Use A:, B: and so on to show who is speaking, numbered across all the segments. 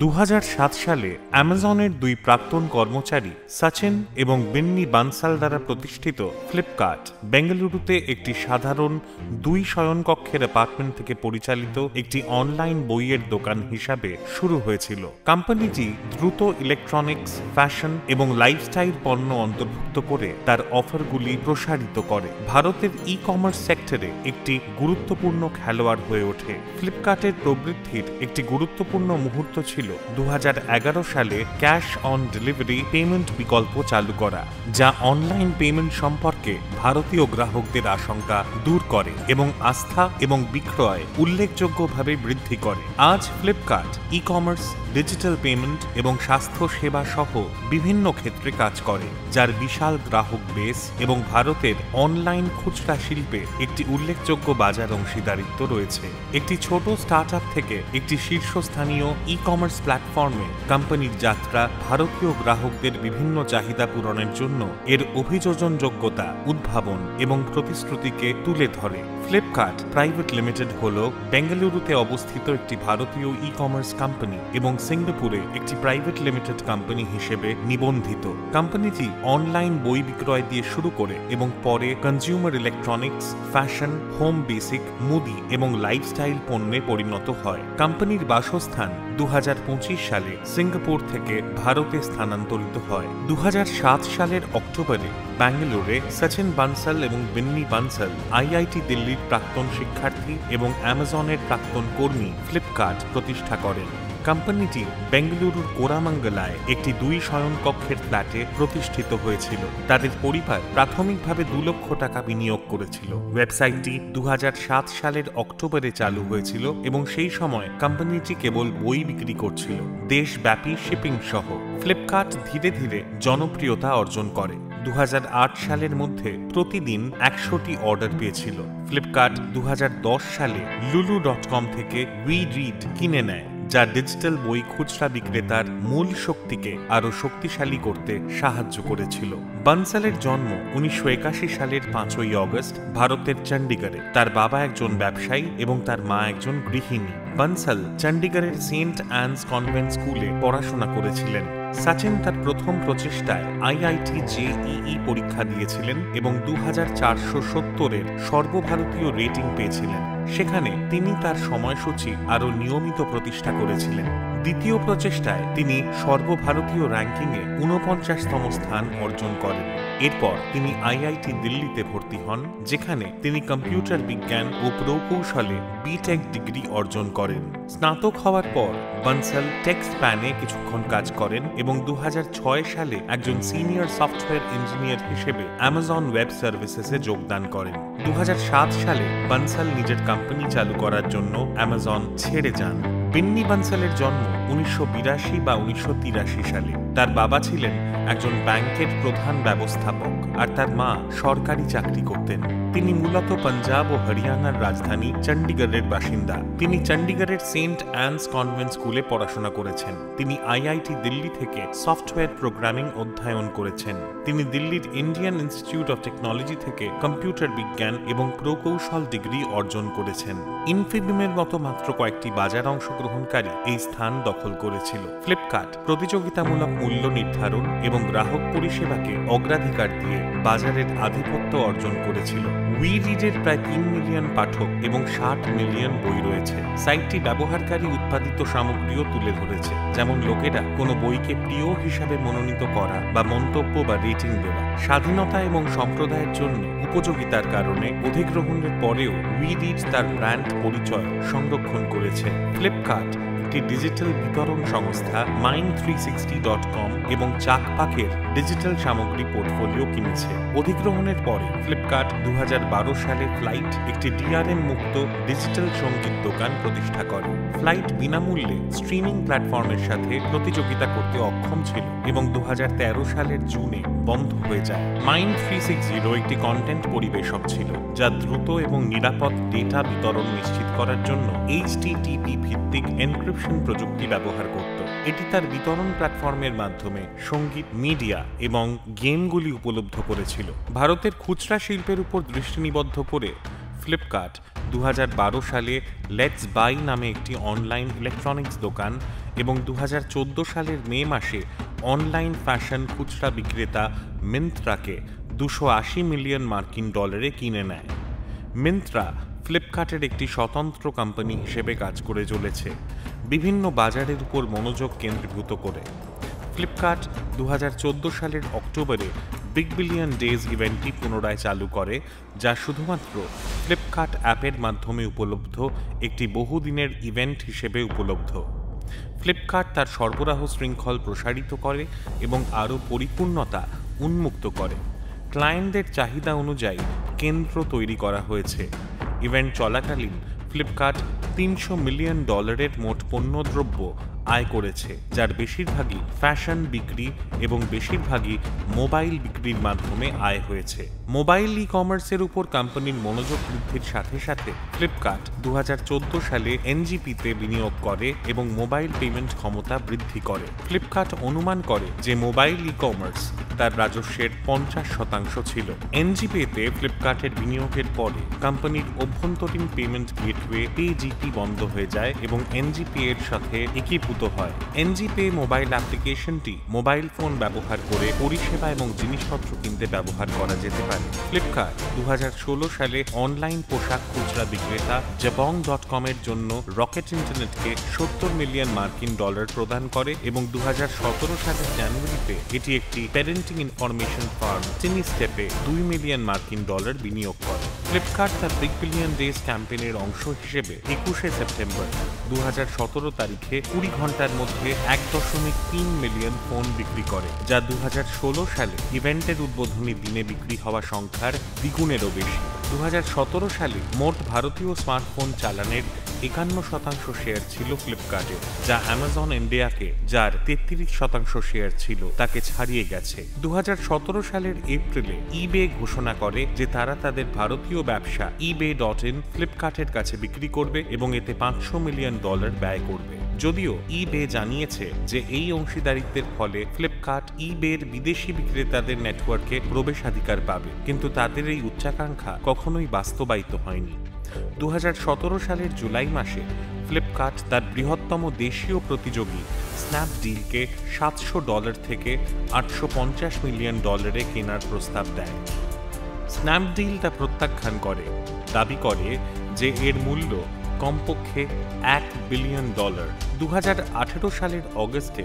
A: 2007 সালে অ্যামাজনের দুই প্রাক্তন কর্মচারী সচিন এবং বিন্নি বানসাল দ্বারা প্রতিষ্ঠিত ফ্লিপকার্ট বেঙ্গালুরুতে একটি সাধারণ দুই শয়নকক্ষের অ্যাপার্টমেন্ট থেকে পরিচালিত একটি অনলাইন বইয়ের দোকান হিসাবে শুরু হয়েছিল। কোম্পানিটি দ্রুত ইলেকট্রনিক্স, ফ্যাশন এবং লাইফস্টাইল পণ্য অন্তর্ভুক্ত করে তার অফারগুলি প্রসারিত করে। ভারতের ই কমার্স সেক্টরে একটি গুরুত্বপূর্ণ খেলোয়াড় হয়ে ওঠে। ফ্লিপকার্টের প্রবৃদ্ধির একটি গুরুত্বপূর্ণ মুহূর্ত ছিল 2011 সালে ক্যাশ অন ডেলিভারি পেমেন্ট বিকল্প চালু করা, যা অনলাইন পেমেন্ট সম্পর্কে ভারতীয় গ্রাহকদের আশঙ্কা দূর করে এবং আস্থা এবং বিক্রয় উল্লেখযোগ্যভাবে বৃদ্ধি করে। আজ Flipkart e commerce, digital payment এবং স্বাস্থ্য সেবা সহ বিভিন্ন ক্ষেত্রে কাজ করে, যার বিশাল গ্রাহক বেস এবং ভারতের অনলাইন খুচরা শিল্পে একটি উল্লেখযোগ্য বাজার অংশীদারিত্ব রয়েছে। একটি ছোট স্টার্টআপ থেকে একটি শীর্ষস্থানীয় ই কমার্স প্ল্যাটফর্মে কোম্পানির যাত্রা ভারতীয় গ্রাহকদের বিভিন্ন চাহিদা পূরণের জন্য এর অভিযোজনযোগ্যতা, উদ্ভাবন এবং প্রতিশ্রুতিকে তুলে ধরে। ফ্লিপকার্ট প্রাইভেট লিমিটেড হল বেঙ্গালুরুতে অবস্থিত একটি ভারতীয় ই কমার্স কোম্পানি এবং সিঙ্গাপুরে একটি প্রাইভেট লিমিটেড কোম্পানি হিসেবে নিবন্ধিত। কোম্পানিটি অনলাইন বই বিক্রয় দিয়ে শুরু করে এবং পরে consumer electronics, fashion, home basic, মুদি এবং লাইফস্টাইল পণ্যে পরিণত হয়। কোম্পানির বাসস্থান 2025 সালে সিঙ্গাপুর থেকে ভারতে স্থানান্তরিত হয়। 2007 সালের অক্টোবরে ব্যাঙ্গালোরে সচিন বানসাল এবং বিন্নি বানসাল আইআইটি দিল্লির প্রাক্তন শিক্ষার্থী এবং অ্যামাজনের প্রাক্তন কর্মী ফ্লিপকার্ট প্রতিষ্ঠা করেন। কোম্পানিটি বেঙ্গালুরুর কোরামাঙ্গলায় একটি দুই শয়নকক্ষের ফ্ল্যাটে প্রতিষ্ঠিত হয়েছিল। তাদের পরিবার প্রাথমিকভাবে 2 লক্ষ টাকা বিনিয়োগ করেছিল। ওয়েবসাইটটি 2007 সালের অক্টোবরে চালু হয়েছিল এবং সেই সময় কোম্পানিটি কেবল বই বিক্রি করছিল। দেশব্যাপী শিপিং সহ ফ্লিপকার্ট ধীরে ধীরে জনপ্রিয়তা অর্জন করে। 2008 সালের মধ্যে প্রতিদিন 100টি অর্ডার পেয়েছিল। ফ্লিপকার্ট 2010 সালে lulu.com থেকে উই রিড কিনে নেয়, যা ডিজিটাল বই খুচরা বিক্রেতার মূল শক্তিকে আরও শক্তিশালী করতে সাহায্য করেছিল। বানসালের জন্ম 1981 সালের 5ই অগস্ট ভারতের চণ্ডীগড়ে। তার বাবা একজন ব্যবসায়ী এবং তার মা একজন গৃহিণী। বানসাল চণ্ডীগড়ের সেন্ট অ্যান্স কনভেন্ট স্কুলে পড়াশোনা করেছিলেন। সচিন তার প্রথম প্রচেষ্টায় আইআইটি জেইই পরীক্ষা দিয়েছিলেন এবং 2470-এর সর্বভারতীয় রেটিং পেয়েছিলেন। সেখানে তিনি তার সময়সূচি আরও নিয়মিত প্রতিষ্ঠা করেছিলেন। দ্বিতীয় প্রচেষ্টায় তিনি সর্বভারতীয় র্যাঙ্কিংয়ে 49তম স্থান অর্জন করেন। এরপর তিনি আইআইটি দিল্লিতে ভর্তি হন, যেখানে তিনি কম্পিউটার বিজ্ঞান ও প্রকৌশলে বিটেক ডিগ্রি অর্জন করেন। স্নাতক হওয়ার পর বানসাল টেক্সপ্যানে কিছুক্ষণ কাজ করেন এবং 2006 সালে একজন সিনিয়র সফটওয়্যার ইঞ্জিনিয়ার হিসেবে অ্যামাজন ওয়েব সার্ভিসেসে যোগদান করেন। 2007 সালে বানসাল নিজের কোম্পানি চালু করার জন্য অ্যামাজন ছেড়ে যান। বিন্নি বানসালের জন্ম 1982 বা 1983 সালে। তার বাবা ছিলেন একজন ব্যাংকের প্রধান ব্যবস্থাপক আর তার মা সরকারি চাকরি করতেন। তিনি মূলত পাঞ্জাব ও হরিয়ানার রাজধানী চণ্ডীগড়ের বাসিন্দা। তিনি চণ্ডীগড়ের সেন্ট অ্যান্স কনভেন্ট স্কুলে পড়াশোনা করেছেন। তিনি আইআইটি দিল্লি থেকে সফটওয়্যার প্রোগ্রামিং অধ্যয়ন করেছেন। তিনি দিল্লির ইন্ডিয়ান ইনস্টিটিউট অফ টেকনোলজি থেকে কম্পিউটার বিজ্ঞান এবং প্রকৌশল ডিগ্রি অর্জন করেছেন। ইনফিবিমের মতো মাত্র কয়েকটি বাজার অংশগ্রহণকারী এই স্থান দখল করেছিল। ফ্লিপকার্ট প্রতিযোগিতামূলক মূল্য নির্ধারণ এবং গ্রাহক পরিষেবাকে অগ্রাধিকার দিয়ে বাজারের আধিপত্য অর্জন করেছিল। উই রিডের প্রায় 3 মিলিয়ন পাঠক এবং 60 মিলিয়ন বই রয়েছে। সাইটটি ব্যবহারকারী উৎপাদিত সামগ্রীও তুলে ধরেছে, যেমন লোকেরা কোনো বইকে প্রিয় হিসাবে মনোনীত করা বা মন্তব্য বা রেটিং দেওয়া। স্বাধীনতা এবং সম্প্রদায়ের জন্য উপযোগিতার কারণে অধিগ্রহণের পরেও উই রিড তার ব্র্যান্ড পরিচয় সংরক্ষণ করেছে। ফ্লিপকার্ট একটি ডিজিটাল বিতরণ সংস্থা mind360.com এবং চাকপাকের ডিজিটাল সামগ্রী পোর্টফোলিও কিনেছে। অধিগ্রহণের পরে ফ্লিপকার্ট 2012 সালে ফ্লাইট, একটি ডিআরএম মুক্ত ডিজিটাল সঙ্গীত দোকান প্রতিষ্ঠা করে। ফ্লাইট বিনামূল্যে স্ট্রিমিং প্ল্যাটফর্মের সাথে প্রতিযোগিতা করতে অক্ষম ছিল এবং 2013 সালের জুনে বন্ধ হয়ে যায়। mind360 একটি কন্টেন্ট পরিবেশক ছিল, যা দ্রুত এবং নিরাপদ ডেটা বিতরণ নিশ্চিত করার জন্য HTTP ভিত্তিক এনক্রিপশন প্রযুক্তি ব্যবহার করত। এটি তার বিতরণ প্ল্যাটফর্মের মাধ্যমে সঙ্গীত, মিডিয়া এবং গেমগুলি উপলব্ধ করেছিল। ভারতের খুচরা শিল্পের উপর দৃষ্টি নিবদ্ধ করে ফ্লিপকার্ট 2012 সালে লেটস বাই নামে একটি অনলাইন ইলেকট্রনিক্স দোকান এবং 2014 সালের মে মাসে অনলাইন ফ্যাশন খুচরা বিক্রেতা মিন্ত্রাকে $280 মিলিয়ন কিনে নেয়। মিন্ত্রা ফ্লিপকার্টের একটি স্বতন্ত্র কোম্পানি হিসেবে কাজ করে চলেছে, বিভিন্ন বাজারের উপর মনোযোগ কেন্দ্রীভূত করে। ফ্লিপকার্ট 2014 সালের অক্টোবরে বিগ বিলিয়ন ডেজ ইভেন্টটি পুনরায় চালু করে, যা শুধুমাত্র ফ্লিপকার্ট অ্যাপের মাধ্যমে উপলব্ধ একটি বহুদিনের ইভেন্ট হিসেবে উপলব্ধ। ফ্লিপকার্ট তার সরবরাহ শৃঙ্খল প্রসারিত করে এবং আরও পরিপূর্ণতা উন্মুক্ত করে। ক্লায়েন্টদের চাহিদা অনুযায়ী কেন্দ্র তৈরি করা হয়েছে। ইভেন্ট চলাকালীন ফ্লিপকার্ট $300 মিলিয়ন মোট পণ্যদ্রব্য আয় করেছে, যার বেশিরভাগই ফ্যাশন বিক্রি এবং বেশিরভাগই মোবাইল বিক্রির মাধ্যমে আয় হয়েছে। মোবাইল ই কমার্সের উপর কোম্পানির মনোযোগ বৃদ্ধির সাথে সাথে ফ্লিপকার্ট 2014 সালে এনজিপিতে বিনিয়োগ করে এবং মোবাইল পেমেন্ট ক্ষমতা বৃদ্ধি করে। ফ্লিপকার্ট অনুমান করে যে মোবাইল ই কমার্স তার রাজস্বের 50% ছিল। এনজিপিতে ফ্লিপকার্টের বিনিয়োগের পরে কোম্পানির অভ্যন্তরীণ পেমেন্ট গেটওয়ে পেজিপি বন্ধ হয়ে যায় এবং এনজিপি এর সাথে একীভূত হয়। এনজিপি মোবাইল অ্যাপ্লিকেশনটি মোবাইল ফোন ব্যবহার করে পরিষেবা এবং জিনিসপত্র কিনতে ব্যবহার করা যেতে পারে। ফ্লিপকার্ট 2016 সালে অনলাইন পোশাক খুচরা বিক্রেতা jabong.com এর জন্য রকেট ইন্টারনেটকে $70 মিলিয়ন প্রদান করে এবং 2017 সালের জানুয়ারিতে এটি একটি প্যারেন্টিং ইনফরমেশন ফার্ম টিনিস্টেপে $2 মিলিয়ন বিনিয়োগ করে। ফ্লিপকার্ট তার বিগ বিলিয়ন ডেজ ক্যাম্পেইনের অংশ হিসেবে 21শে সেপ্টেম্বর 2017 তারিখে 20 ঘন্টার মধ্যে 1.3 মিলিয়ন ফোন বিক্রি করে, যা 2016 সালে ইভেন্টের উদ্বোধনী দিনে বিক্রি হওয়া সংখ্যার দ্বিগুণেরও বেশি। 2017 সালে মোট ভারতীয় স্মার্টফোন চালানের 51% শেয়ার ছিল ফ্লিপকার্টের, যা অ্যামাজন ইন্ডিয়াকে, যার 33% শেয়ার ছিল, তাকে ছাড়িয়ে গেছে। 2017 সালের এপ্রিলে ইবে ঘোষণা করে যে তারা তাদের ভারতীয় ব্যবসা ebay.in ফ্লিপকার্টের কাছে বিক্রি করবে এবং এতে $500 মিলিয়ন ব্যয় করবে। যদিও ইবে জানিয়েছে যে এই অংশীদারিত্বের ফলে ফ্লিপকার্ট ইবের বিদেশি বিক্রেতাদের নেটওয়ার্কে প্রবেশাধিকার পাবে, কিন্তু তাদের এই উচ্চাকাঙ্ক্ষা কখনোই বাস্তবায়িত হয়নি। 2017 সালের জুলাই মাসে ফ্লিপকার্ট তার বৃহত্তম দেশীয় প্রতিযোগী স্ন্যাপডিলকে $700 থেকে $850 মিলিয়ন কেনার প্রস্তাব দেয়। স্ন্যাপডিল তা প্রত্যাখ্যান করে, দাবি করে যে এর মূল্য কমপক্ষে $1 বিলিয়ন। 2018 সালের অগস্টে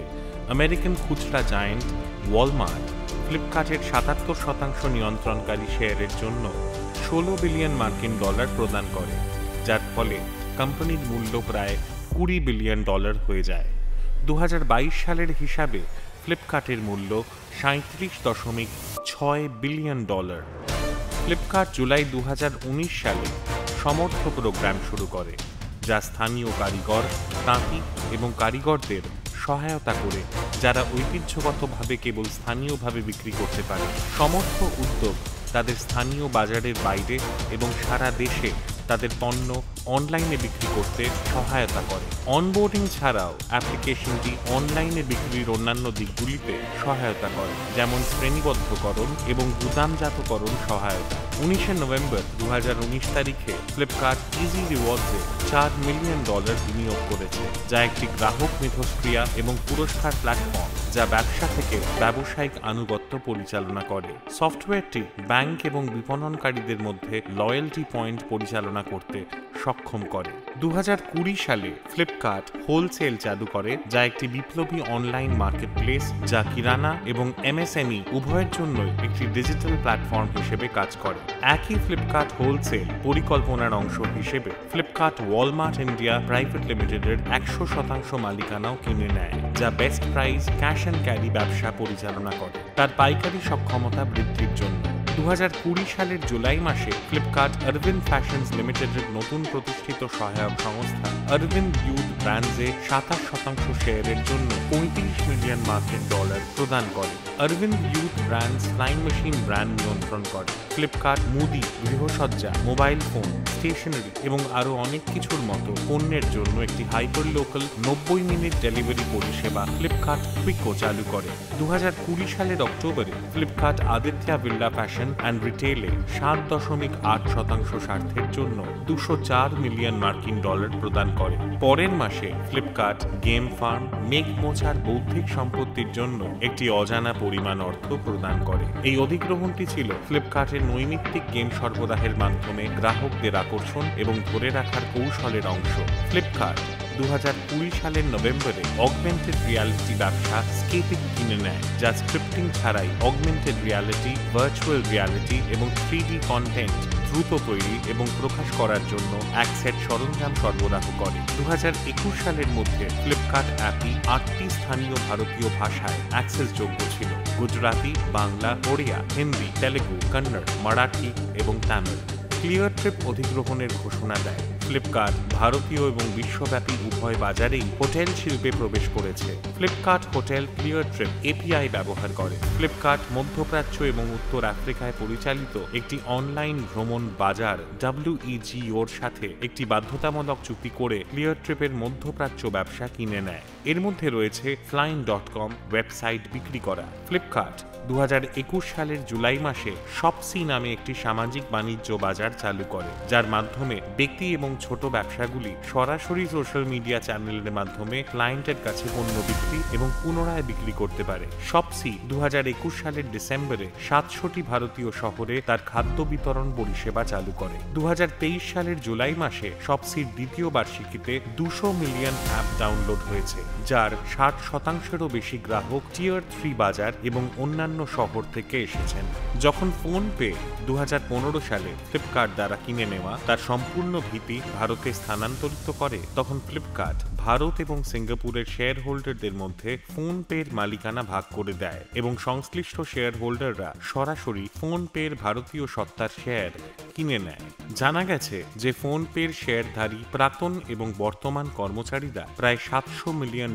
A: আমেরিকান খুচরা জায়ান্ট ওয়ালমার্ট ফ্লিপকার্টের 77% নিয়ন্ত্রণকারী শেয়ারের জন্য $16 বিলিয়ন প্রদান করে, যার ফলে কোম্পানির মূল্য প্রায় $20 বিলিয়ন হয়ে যায়। 2022 সালের হিসাবে ফ্লিপকার্টের মূল্য $37.6 বিলিয়ন। ফ্লিপকার্ট জুলাই 2019 সালে সমর্থ প্রোগ্রাম শুরু করে, যা স্থানীয় কারিগর, তাঁতি এবং কারিগরদের সহায়তা করে যারা ঐতিহ্যগতভাবে কেবল স্থানীয়ভাবে বিক্রি করতে পারে। সমর্থ উদ্যোগ তাদের স্থানীয় বাজারের বাইরে এবং সারা দেশে তাদের পণ্য অনলাইনে বিক্রি করতে সহায়তা করে। অনবোর্ডিং ছাড়াও অ্যাপ্লিকেশনটি অনলাইনে বিক্রির অন্যান্য দিকগুলিতে সহায়তা করে, যেমন শ্রেণীবদ্ধকরণ এবং গুদামজাতকরণ সহায়তা। 19শে নভেম্বর 2019 তারিখে ফ্লিপকার্ট ইজি রিওয়ার্ডসে $4 মিলিয়ন বিনিয়োগ করেছে, যা একটি গ্রাহক মিথস্ক্রিয়া এবং পুরস্কার প্ল্যাটফর্ম যা ব্যবসা থেকে ব্যবসায়িক আনুগত্য পরিচালনা করে। সফটওয়্যারটি ব্যাংক এবং বিপণনকারীদের মধ্যে লয়্যালটি পয়েন্ট পরিচালনা করতে সক্ষম করে। 2020 সালে ফ্লিপকার্ট হোলসেল চালু করে, যা একটি বিপ্লবী অনলাইন মার্কেটপ্লেস যা কিরানা এবং এমএসএমই উভয়ের জন্যই একটি ডিজিটাল প্ল্যাটফর্ম হিসেবে কাজ করে। একই ফ্লিপকার্ট হোলসেল পরিকল্পনার অংশ হিসেবে ফ্লিপকার্ট ওয়ালমার্ট ইন্ডিয়া প্রাইভেট লিমিটেডের 100% মালিকানাও কিনে নেয়, যা best price cash and carry ব্যবসা পরিচালনা করে তার পাইকারি সক্ষমতা বৃদ্ধির জন্য। 2020 সালের জুলাই মাসে ফ্লিপকার্ট অরবিন্দ ফ্যাশনস লিমিটেডের নতুন প্রতিষ্ঠিত সহায়ক সংস্থা অরবিন্দ ইউথ ব্র্যান্ডসে 27% শেয়ারের জন্য $35 মিলিয়ন প্রদান করে। Arvind youth brands flying machine brand নিয়ন্ত্রণ করে। ফ্লিপকার্ট মুদি, গৃহসজ্জা, মোবাইল ফোন, স্টেশনারি এবং আরও অনেক কিছুর মতো পণ্যের জন্য একটি হাইপার লোকাল 90 মিনিট ডেলিভারি পরিষেবা ফ্লিপকার্ট কুইকো চালু করে। 2020 সালের অক্টোবরে Flipkart Aditya Birla fashion subscription and রিটেলে 7.8% স্বার্থের জন্য $204 মিলিয়ন প্রদান করে। পরের মাসে ফ্লিপকার্ট গেম ফার্ম, মেঘ মোছার বৌদ্ধিক সম্পত্তির জন্য একটি অজানা পরিমাণ অর্থ প্রদান করে। এই অধিগ্রহণটি ছিল ফ্লিপকার্টের নৈমিত্তিক গেম সরবরাহের মাধ্যমে গ্রাহকদের আকর্ষণ এবং ধরে রাখার কৌশলের অংশ। ফ্লিপকার্ট 2020 সালের নভেম্বরে অগমেন্টেড রিয়ালিটি ব্যবসা স্কেপিক কিনে নেয়, যা স্ক্রিপ্টিং ছাড়াই অগমেন্টেড রিয়ালিটি, ভার্চুয়াল রিয়ালিটি এবং 3D কন্টেন্ট দ্রুত তৈরি এবং প্রকাশ করার জন্য এক সেট সরঞ্জাম সরবরাহ করে। 2021 সালের মধ্যে ফ্লিপকার্ট অ্যাপটি 8টি স্থানীয় ভারতীয় ভাষায় অ্যাক্সেসযোগ্য ছিল: গুজরাটি, বাংলা, ওড়িয়া, হিন্দি, তেলেগু, কন্নড়, মারাঠি এবং তামিল। ক্লিয়ার ট্রিপ অধিগ্রহণের ঘোষণা দেয়। ফ্লিপকার্ট ভারতীয় এবং বিশ্বব্যাপী উভয় বাজারেই হোটেল শিল্পে প্রবেশ করেছে। Flipkart hotel clear trip API ব্যবহার করে। ফ্লিপকার্ট মধ্যপ্রাচ্য এবং উত্তর আফ্রিকায় পরিচালিত একটি অনলাইন ভ্রমণ বাজার WEGOর সাথে একটি বাধ্যতামূলক চুক্তি করে ক্লিয়ার ট্রিপের মধ্যপ্রাচ্য ব্যবসা কিনে নেয়। এর মধ্যে রয়েছে flying.com ওয়েবসাইট বিক্রি করা। ফ্লিপকার্ট 2021 সালের জুলাই মাসে শপসি নামে একটি সামাজিক বাণিজ্য বাজার চালু করে, যার মাধ্যমে ব্যক্তি এবং ছোট ব্যবসাগুলি সরাসরি সোশ্যাল মিডিয়া চ্যানেলের মাধ্যমে ক্লায়েন্টের কাছে পণ্য বিক্রি এবং পুনরায় বিক্রি করতে পারে। শপসি 2021 সালের ডিসেম্বরে 700টি ভারতীয় শহরে তার খাদ্য বিতরণ পরিষেবা চালু করে। 2023 সালের জুলাই মাসে শপসির দ্বিতীয় বার্ষিকীতে 200 মিলিয়ন অ্যাপ ডাউনলোড হয়েছে, যার 60%-এরও বেশি গ্রাহক টিয়ার 3 বাজার এবং অন্যান্য শহর থেকে এসেছেন। যখন ফোনপে 2015 সালে ফ্লিপকার্ট দ্বারা কিনে নেওয়া তার সম্পূর্ণ ভিত্তি ভারতে স্থানান্তরিত করে, তখন ফ্লিপকার্ট ভারত এবং সিঙ্গাপুরের শেয়ার হোল্ডারদের মধ্যে ফোনপের মালিকানা ভাগ করে দেয় এবং সংশ্লিষ্ট শেয়ার হোল্ডাররা সরাসরি ফোনপের ভারতীয় সত্তার শেয়ার কিনে নেয়। জানা গেছে যে ফোনপের শেয়ারধারী প্রাক্তন এবং বর্তমান কর্মচারীরা প্রায় $700 মিলিয়ন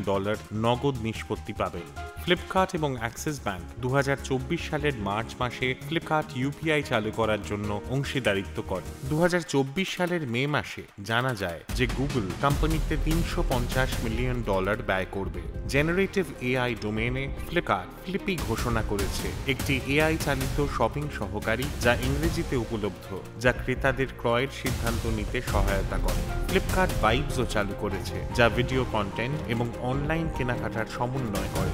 A: নগদ নিষ্পত্তি পাবেন। ফ্লিপকার্ট এবং অ্যাক্সিস ব্যাংক 2024 সালের মার্চ মাসে ফ্লিপকার্ট ইউপিআই চালু করার জন্য অংশীদারিত্ব করে। 2024 সালের মে মাসে জানা যায় যে গুগল কোম্পানিতে $350 মিলিয়ন ব্যয় করবে। জেনারেটিভ এআই ডোমেনে ফ্লিপকার্ট ফ্লিপি ঘোষণা করেছে, একটি এআই চালিত শপিং সহকারী যা ইংরেজিতে উপলব্ধ, যা ক্রেতাদের ক্রয়ের সিদ্ধান্ত নিতে সহায়তা করে। ফ্লিপকার্ট ভাইবসও চালু করেছে, যা ভিডিও কন্টেন্ট এবং অনলাইন কেনাকাটার সমন্বয় করে,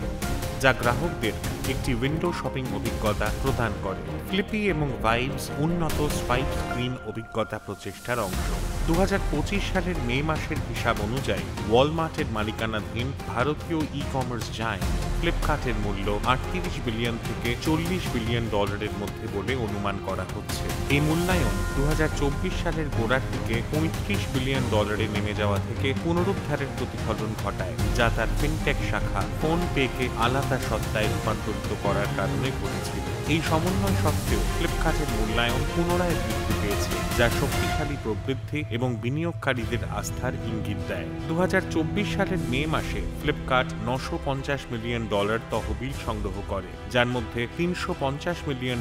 A: যা গ্রাহকদের একটি উইন্ডো শপিং অভিজ্ঞতা প্রদান করে। ফ্লিপি এবং ভাইবস উন্নত স্পাইক স্ক্রিন অভিজ্ঞতা প্রচেষ্টার অংশ। 2025 সালের মে মাসের হিসাব অনুযায়ী ওয়ালমার্টের মালিকানাধীন ভারতীয় ই কমার্স জায়ান্ট ফ্লিপকার্টের মূল্য 38 বিলিয়ন থেকে $40 বিলিয়ন মধ্যে বলে অনুমান করা হচ্ছে। এই মূল্যায়ন 2024 সালের গোড়ার দিকে $35 বিলিয়ন নেমে যাওয়া থেকে পুনরুদ্ধারের প্রতিফলন ঘটায়, যা তার ফিনটেক শাখা ফোনপেকে আলাদা সত্তায় রূপান্তরিত করার কারণে ঘটেছিল। এই সমন্বয় সত্ত্বেও ফ্লিপকার্টের মূল্যায়ন পুনরায় বৃদ্ধি পেয়েছে, যা শক্তিশালী প্রবৃদ্ধি এবং বিনিয়োগকারীদের আস্থার ইঙ্গিত দেয়। 2024 সালের মে মাসে ফ্লিপকার্ট $950 মিলিয়ন তহবিল সংগ্রহ করে, যার মধ্যে $350 মিলিয়ন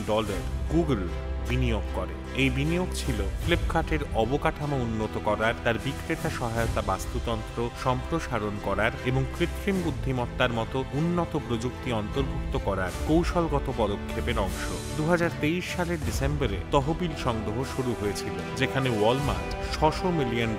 A: গুগল বিনিয়োগ করে। এই বিনিয়োগ ছিল ফ্লিপকার্টের অবকাঠামো উন্নত করার, তার বিক্রেতা সহায়তা বাস্তুতন্ত্র সম্প্রসারণ করার এবং কৃত্রিম বুদ্ধিমত্তার মতো উন্নত প্রযুক্তি অন্তর্ভুক্ত করার কৌশলগত পদক্ষেপের অংশ। 2023 সালের ডিসেম্বরে তহবিল সংগ্রহ শুরু হয়েছিল, যেখানে ওয়ালমার্ট $600 মিলিয়ন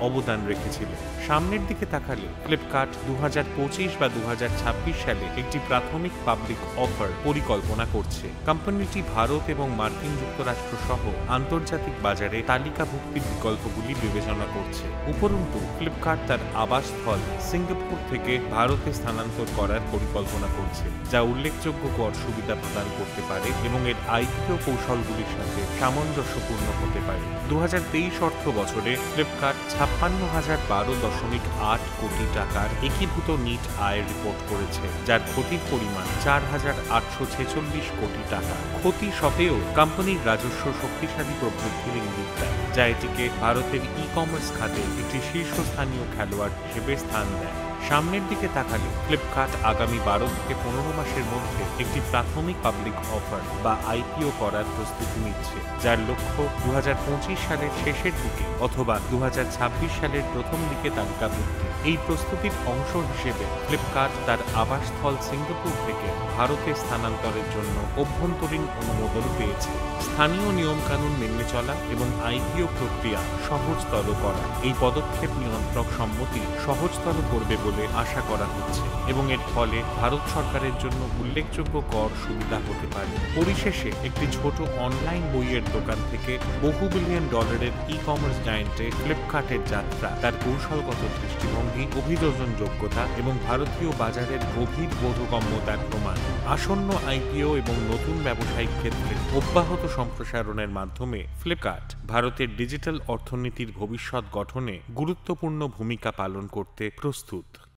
A: অবদান রেখেছিল। সামনের দিকে তাকালে ফ্লিপকার্ট 2025 বা 2026 সালে একটি প্রাথমিক পাবলিক অফার পরিকল্পনা করছে। কোম্পানিটি ভারত এবং মার্কিন যুক্তরাষ্ট্র সহ আন্তর্জাতিক বাজারে তালিকাভুক্তির বিকল্পগুলি বিবেচনা করছে। উপরন্তু ফ্লিপকার্ট তার আবাসস্থল সিঙ্গাপুর থেকে ভারতে স্থানান্তর করার পরিকল্পনা করছে, যা উল্লেখযোগ্য কর সুবিধা প্রদান করতে পারে এবং এর আইপিও কৌশলগুলির সাথে সামঞ্জস্যপূর্ণ হতে পারে। 2023 অর্থ বছরে ফ্লিপকার্ট 56,012.8 কোটি টাকার একীভূত নিট আয় রিপোর্ট করেছে, যার ক্ষতির পরিমাণ 4,846 কোটি টাকা। ক্ষতি সত্ত্বেও কোম্পানির রাজস্ব শক্তিশালী প্রবৃদ্ধির ইঙ্গিত দেয়, যা এটিকে ভারতের ই কমার্স খাতে একটি শীর্ষস্থানীয় খেলোয়াড় হিসেবে স্থান দেয়। সামনের দিকে তাকালে ফ্লিপকার্ট আগামী 12 থেকে 15 মাসের মধ্যে একটি প্রাথমিক পাবলিক অফার বা আইপিও করার প্রস্তুতি নিচ্ছে, যার লক্ষ্য 2025 সালের শেষের দিকে অথবা 2026 সালের প্রথম দিকে তালিকাভুক্তি। এই প্রস্তুতির অংশ হিসেবে ফ্লিপকার্ট তার আবাসস্থল সিঙ্গাপুর থেকে ভারতে স্থানান্তরের জন্য অভ্যন্তরীণ অনুমোদন পেয়েছে। স্থানীয় নিয়মকানুন মেনে চলা এবং আইপিও প্রক্রিয়া সহজতর করা এই পদক্ষেপ নিয়ন্ত্রক সম্মতি সহজতর করবে বলে আশা করা হচ্ছে এবং এর ফলে ভারত সরকারের জন্য উল্লেখযোগ্য কর সুবিধা হতে পারে। পরিশেষে একটি ছোট অনলাইন বইয়ের দোকান থেকে বহু বিলিয়ন ডলারের ই-কমার্স জায়ান্টে ফ্লিপকার্টের যাত্রা তার কৌশলগত দৃষ্টিভঙ্গি, অভিযোজন যোগ্যতা এবং ভারতীয় বাজারের গভীর বোধগম্যতার প্রমাণ। আসন্ন আইপিও এবং নতুন ব্যবসায়িক ক্ষেত্রে অব্যাহত সম্প্রসারণের মাধ্যমে ফ্লিপকার্ট ভারতের ডিজিটাল অর্থনীতির ভবিষ্যৎ গঠনে গুরুত্বপূর্ণ ভূমিকা পালন করতে প্রস্তুত।